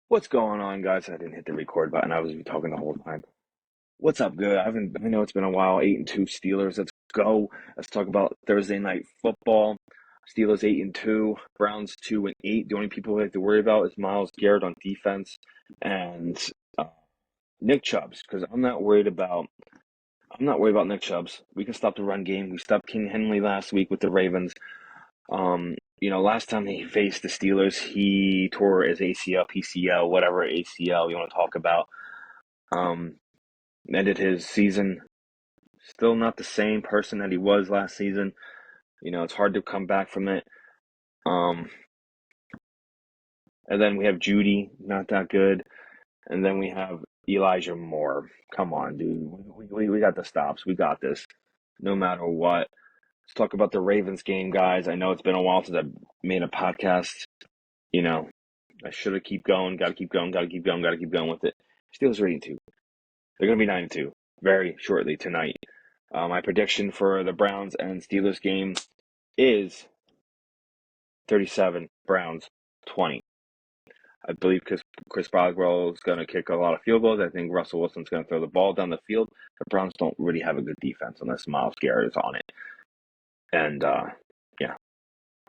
What's going on, guys? I didn't hit the record button. I was talking the whole time. What's up, good? I know it's been a while. 8-2 Steelers. Let's go. Let's talk about Thursday night football. Steelers 8-2, Browns 2-8. The only people we have to worry about is Myles Garrett on defense and uh, Nick Chubbs, because I'm not worried about Nick Chubbs. We can stop the run game. We stopped King Henry last week with the Ravens. Last time he faced the Steelers, he tore his ACL, PCL, whatever ACL you want to talk about. Um, Ended his season still not the same person that he was last season. It's hard to come back from it. Um, and then we have Judy, not that good. And then we have Elijah Moore. Come on, dude. We got the stops. We got this. No matter what. Let's talk about the Ravens game, guys. I know it's been a while since I made a podcast. You know, I should have keep going. Got to keep going. Got to keep going. Got to keep going with it. Steelers are 8-2. They're going to be 9-2 very shortly tonight. My prediction for the Browns and Steelers game is 37 Browns 20. I believe Chris Boswell is going to kick a lot of field goals. I think Russell Wilson's going to throw the ball down the field. The Browns don't really have a good defense unless Myles Garrett is on it. And, yeah,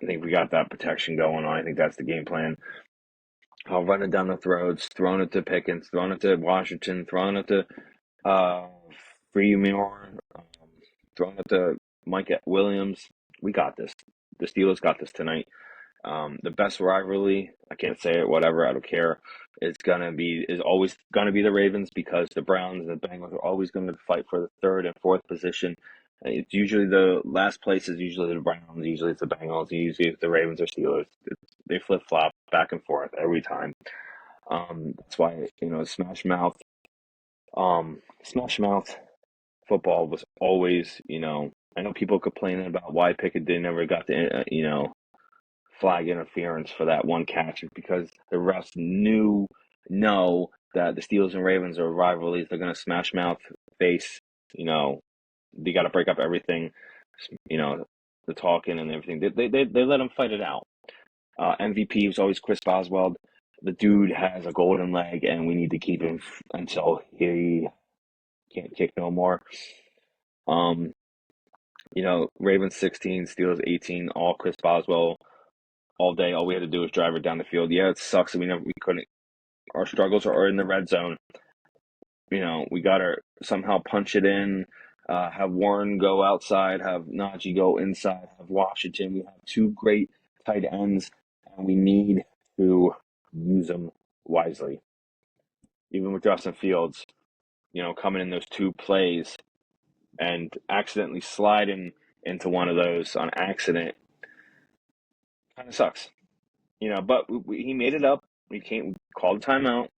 I think we got that protection going on. I think that's the game plan. I'll run it down the throats, throwing it to Pickens, throwing it to Washington, throwing it to Freemore, throwing it to Mike Williams. We got this. The Steelers got this tonight. The best rivalry, I can't say it, whatever, I don't care. Is always gonna be the Ravens because the Browns and the Bengals are always going to fight for the third and fourth position. It's usually the last place is usually the Browns, usually it's the Bengals, usually it's the Ravens or Steelers. They flip flop back and forth every time. That's why Smash Mouth football was always, I know people complaining about why Pickett they never got the flag interference for that one catch because the refs know that the Steelers and Ravens are rivalries. They're gonna smash mouth face. They got to break up everything. You know, the talking and everything. They let them fight it out. MVP was always Chris Boswell. The dude has a golden leg, and we need to keep him until he can't kick no more. Um, Ravens 16, Steelers 18, all Chris Boswell all day. All we had to do was drive it down the field. Yeah, it sucks that we couldn't. Our struggles are in the red zone. We gotta somehow punch it in. Have Warren go outside. Have Najee go inside. Have Washington. We have two great tight ends, and we need to use them wisely. Even with Justin Fields, coming in those two plays and accidentally sliding into one of those on accident, kind of sucks. But he made it up. We called a timeout.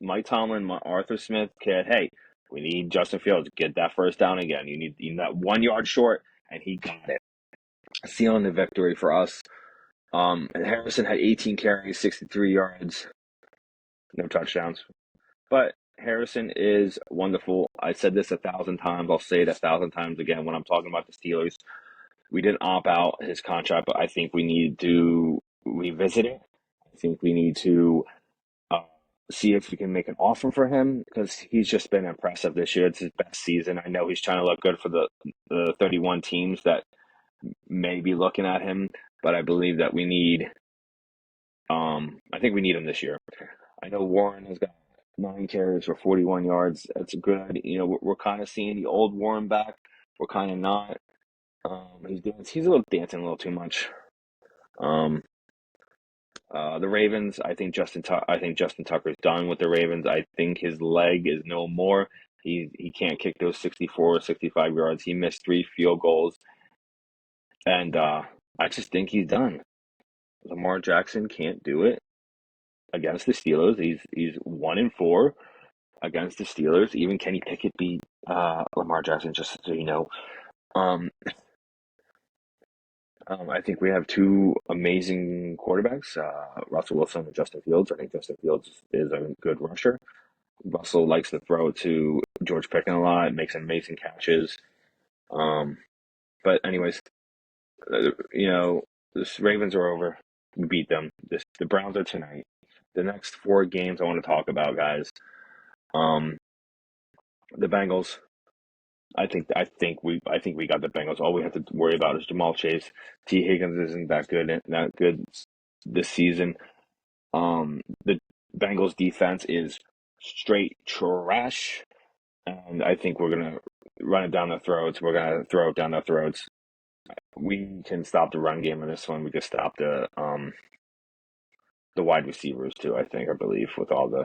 Mike Tomlin, Arthur Smith kid, hey, we need Justin Fields to get that first down again. You need that 1 yard short, and he got it. Sealing the victory for us. And Harrison had 18 carries, 63 yards, no touchdowns. But Harrison is wonderful. I said this 1,000 times. I'll say it 1,000 times again when I'm talking about the Steelers. We didn't opt out his contract, but I think we need to revisit it. I think we need to see if we can make an offer for him because he's just been impressive this year. It's his best season. I know he's trying to look good for the 31 teams that may be looking at him, but I believe that I think we need him this year. I know Warren has got 9 carries for 41 yards. That's good. We're kind of seeing the old Warren back. We're kind of not. He's a little dancing a little too much. The Ravens, I think Justin Tucker's done with the Ravens. I think his leg is no more. He can't kick those 64 or 65 yards. He missed 3 field goals, and I just think he's done. Lamar Jackson can't do it against the Steelers. He's 1-4 against the Steelers. Even Kenny Pickett beat Lamar Jackson, just so you know. I think we have two amazing quarterbacks, Russell Wilson and Justin Fields. I think Justin Fields is a good rusher. Russell likes to throw to George Pickens a lot, makes amazing catches. But anyways, the Ravens are over. We beat them. The Browns are tonight. the next four games I want to talk about, guys. Um, the Bengals. I think we got the Bengals. All we have to worry about is Jamal Chase. T. Higgins isn't that good this season. The Bengals defense is straight trash, and I think we're gonna run it down their throats. We're gonna throw it down their throats. We can stop the run game in this one. We can stop the wide receivers too. I believe with all the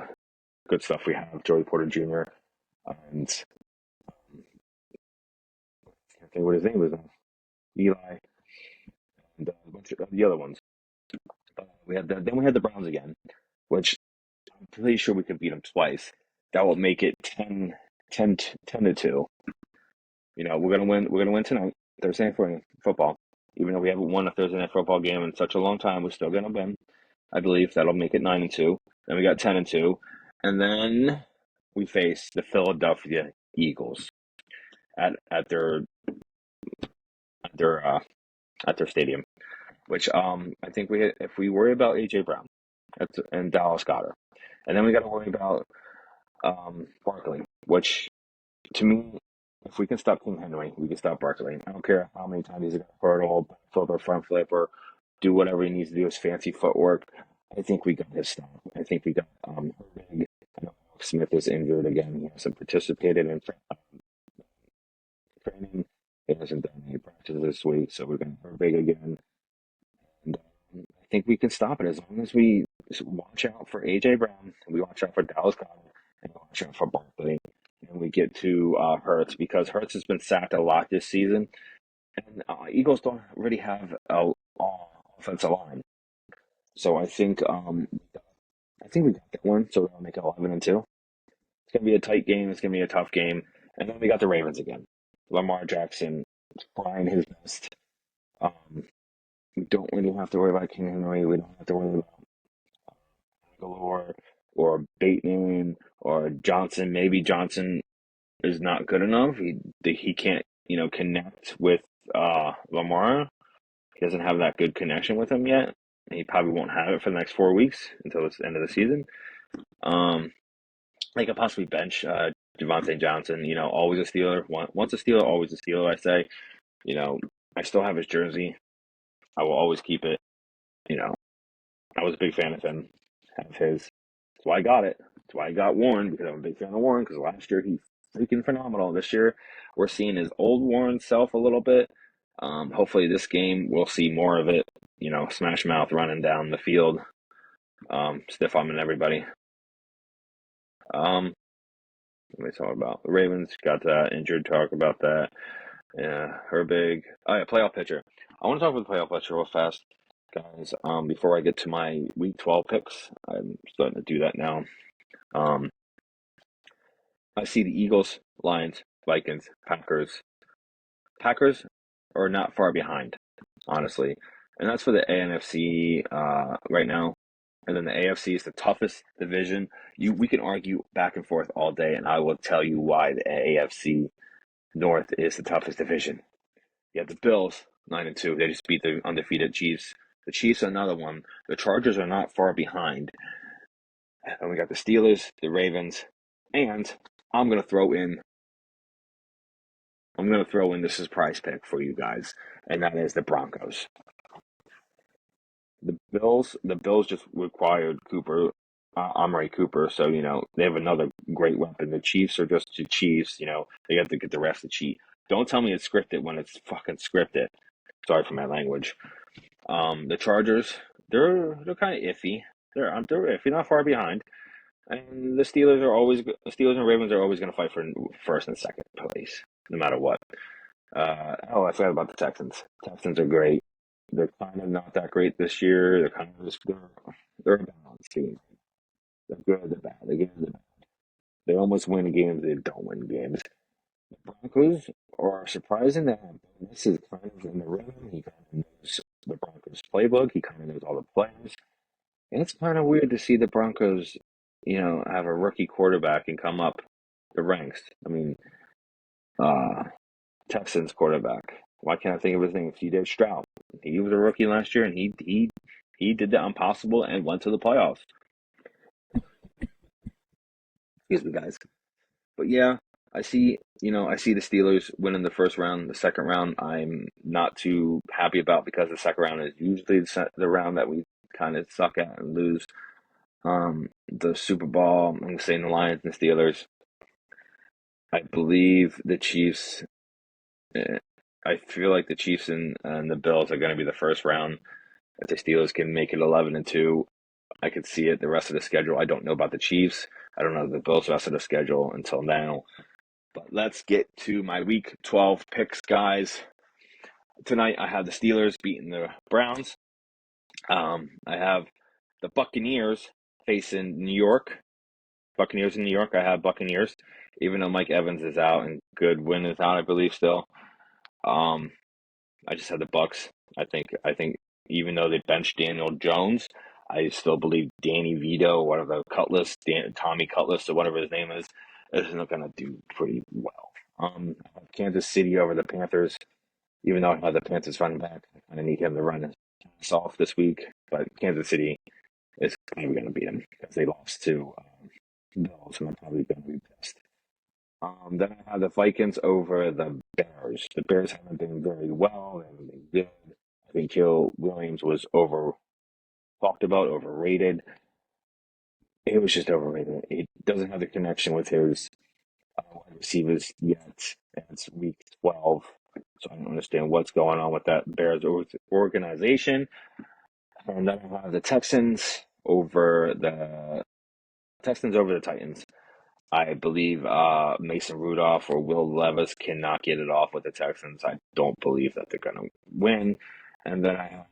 good stuff we have, Joey Porter Jr. and I can't think what his name was now. Eli and a bunch of the other ones. Then we had the Browns again, which I'm pretty sure we could beat them twice. That will make it 10 to 2. We're gonna win. We're gonna win tonight. Thursday night football. Even though we haven't won a Thursday night football game in such a long time, we're still gonna win. I believe that'll make it 9-2. Then we got 10-2, and then we face the Philadelphia Eagles at their uh, at their stadium. Which I think if we worry about AJ Brown and Dallas Goedert, and then we got to worry about Barkley, which to me, if we can stop King Henry, we can stop Barkley. I don't care how many times he's going to hurdle, flip or front flip, or do whatever he needs to do, his fancy footwork. I think we got his stop. I think we got Herbig. I know Alex Smith is injured again. He hasn't participated in training. He hasn't done any practice this week, so we're going to Herbig again. And I think we can stop it as long as we watch out for AJ Brown, and we watch out for Dallas Goedert, and we watch out for Barkley, and we get to Hurts, because Hurts has been sacked a lot this season, and Eagles don't really have a offensive line, so I think we got that one. So we'll make it 11-2. It's gonna be a tight game. It's gonna be a tough game, and then we got the Ravens again. Lamar Jackson trying his best. Um, we don't really have to worry about King Henry. We don't have to worry about Galore or Bateman or Johnson. Maybe Johnson is not good enough. He can't connect with Lamar. He doesn't have that good connection with him yet. He probably won't have it for the next 4 weeks until the end of the season. They could possibly bench Javonte Johnson. Always a Steeler. Once a Steeler, always a Steeler. I say. I still have his jersey. I will always keep it. I was a big fan of him. Have his. That's why I got it. That's why I got Warren, because I'm a big fan of Warren, because last year he's freaking phenomenal. This year we're seeing his old Warren self a little bit. Hopefully this game we'll see more of it. Smash Mouth running down the field, stiff arming everybody. Let me talk about the Ravens. Got that injured. Talk about that. Yeah, Herbig. Oh yeah, playoff pitcher. I want to talk about the playoff pitcher real fast, guys. Before I get to my Week 12 picks, I'm starting to do that now. I see the Eagles, Lions, Vikings, Packers. Packers are not far behind, honestly, and that's for the AFC right now. And then the AFC is the toughest division. We can argue back and forth all day, and I will tell you why the AFC North is the toughest division. You have the Bills, 9-2. They just beat the undefeated Chiefs. The Chiefs are another one. The Chargers are not far behind. And we got the Steelers, the Ravens, and I'm gonna throw in this is prize pick for you guys, and that is the Broncos. The Bills just required Amari Cooper, so they have another great weapon. The Chiefs are just the Chiefs. They have to get the rest to cheat. Don't tell me it's scripted when it's fucking scripted. Sorry for my language. The Chargers, they're kind of iffy. They're iffy, not far behind. And the Steelers and Ravens are always going to fight for first and second place, no matter what. I forgot about the Texans. Texans are great. They're kind of not that great this year. They're kind of they're a balanced team. They're good, they're bad. They're good, they're bad. They almost win games. They don't win games. The Broncos are surprising that this is kind of in the rhythm. He kind of knows the Broncos playbook. He kind of knows all the players. And it's kind of weird to see the Broncos, have a rookie quarterback and come up the ranks. I mean, Texans quarterback. Why can't I think of his name? C.J. Stroud. He was a rookie last year, and he did the impossible and went to the playoffs. Excuse me, guys. But yeah, I see the Steelers winning the first round. The second round, I'm not too happy about because the second round is usually the round that we kind of suck at and lose. The Super Bowl, I'm saying the Lions and Steelers. I believe the Chiefs. eh, I feel like the Chiefs and the Bills are going to be the first round. If the Steelers can make it 11-2, I could see it. The rest of the schedule, I don't know about the Chiefs. I don't know the Bills' rest of the schedule until now. But let's get to my Week 12 picks, guys. Tonight I have the Steelers beating the Browns. I have the Buccaneers facing New York. Buccaneers in New York. I have Buccaneers, even though Mike Evans is out and Goodwin is out, I believe still. Um, I just had the Bucks. I think even though they benched Daniel Jones, I still believe Danny Vito, whatever Tommy Cutlass or whatever his name is not going to do pretty well. I have Kansas City over the Panthers. Even though I have the Panthers running back, I kind of need him to run his ass off this week. But Kansas City is probably going to beat him because they lost to Bills, and I'm probably going to be pissed. Then I have the Vikings over the Bears. The Bears haven't been very well. They haven't been good. I think Kill Williams was over talked about, overrated. It was just overrated. He doesn't have the connection with his wide receivers yet. And it's week 12. So I don't understand what's going on with that Bears organization. And then I have the Texans over the Titans. I believe Mason Rudolph or Will Levis cannot get it off with the Texans. I don't believe that they're going to win. And then I have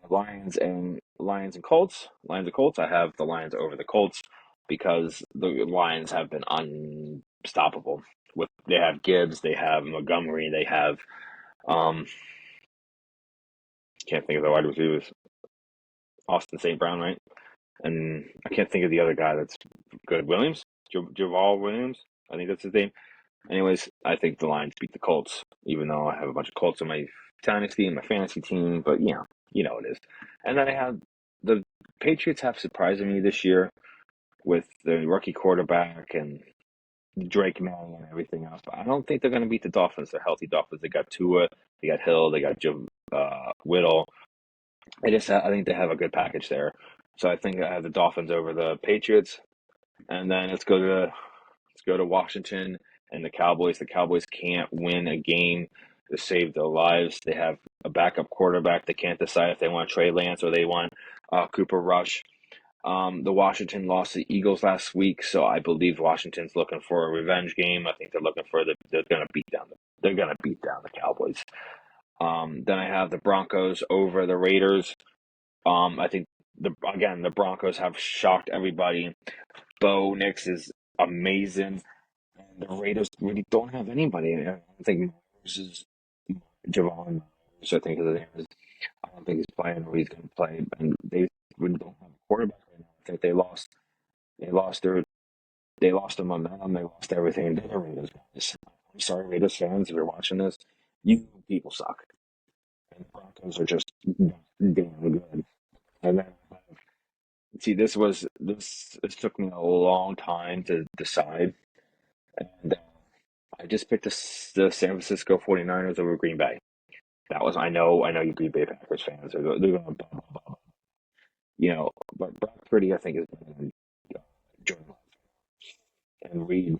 Lions and Colts. Lions and Colts. I have the Lions over the Colts because the Lions have been unstoppable. They have Gibbs, they have Montgomery, they have um can't think of the wide receivers. Austin St. Brown, right? And I can't think of the other guy that's good. Williams, Javal Williams. I think that's his name. Anyways, I think the Lions beat the Colts, even though I have a bunch of Colts on my dynasty and my fantasy team. But you know it is. And then I have the Patriots have surprised me this year with the rookie quarterback and Drake May and everything else. But I don't think they're going to beat the Dolphins. They're healthy Dolphins. They got Tua, they got Hill, they got Whittle. I think they have a good package there. So I think I have the Dolphins over the Patriots. And then let's go to Washington and the Cowboys. The Cowboys can't win a game to save their lives. They have a backup quarterback. They can't decide if they want Trey Lance or they want Cooper Rush. The Washington lost to the Eagles last week, so I believe Washington's looking for a revenge game. I think they're looking for they're going to beat down the Cowboys. Then I have the Broncos over the Raiders. I think the Broncos have shocked everybody. Bo Nix is amazing. And the Raiders really don't have anybody. I don't think Myers is Javon Myers, I think his name is. I don't think he's playing or he's going to play. And they really don't have a quarterback right now. I think they lost their momentum. They lost everything. They're the Raiders guys. I'm sorry, Raiders fans, if you're watching this, you people suck. And the Broncos are just damn good. And then see, this took me a long time to decide, and I just picked the San Francisco 49ers over Green Bay. That was I know you Green Bay Packers fans are they're going to blah, blah, blah, blah. But Brock Purdy I think is better than Jordan Love and Reed,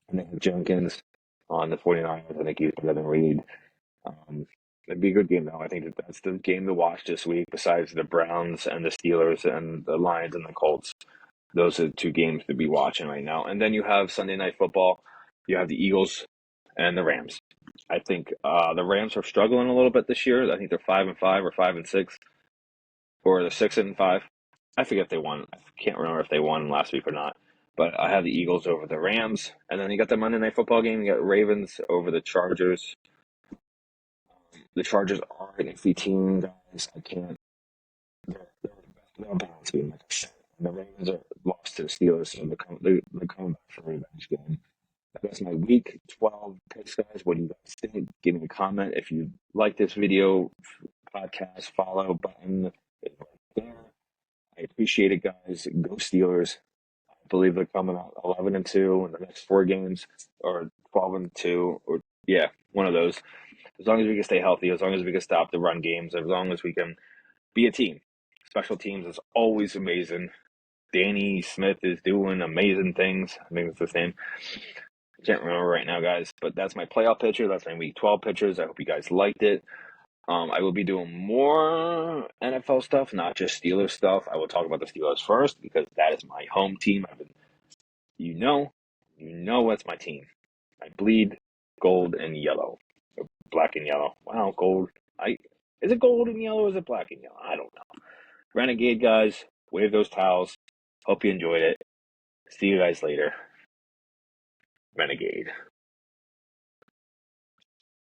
and then Jenkins on the 49ers. I think he's better than Reed. Um, it'd be a good game though. I think that's the game to watch this week. Besides the Browns and the Steelers and the Lions and the Colts, those are the two games to be watching right now. And then you have Sunday Night Football. You have the Eagles and the Rams. I think the Rams are struggling a little bit this year. I think they're 5-5 or 5-6, or they're 6-5. I forget if they won. I can't remember if they won last week or not. But I have the Eagles over the Rams, and then you got the Monday Night Football game. You got Ravens over the Chargers. The Chargers are an iffy team, guys. I can't. They're bound to be like a shit. And the Ravens are lost to the Steelers, so they're coming back for a revenge game. That's my week 12 picks, guys. What do you guys think? Give me a comment. If you like this video, podcast, follow button is right there. I appreciate it, guys. Go Steelers. I believe they're coming out 11-2 in the next 4 games, or 12-2, or yeah, one of those. As long as we can stay healthy, as long as we can stop the run games, as long as we can be a team. Special teams is always amazing. Danny Smith is doing amazing things. I think that's his name. I can't remember right now, guys, but that's my playoff picture. That's my week 12 pictures. I hope you guys liked it. I will be doing more NFL stuff, not just Steelers stuff. I will talk about the Steelers first because that is my home team. You know, what's my team. I bleed gold and yellow, or black and yellow. Wow, gold. Is it gold and yellow or is it black and yellow? I don't know. Renegade guys, wave those towels. Hope you enjoyed it. See you guys later. Renegade.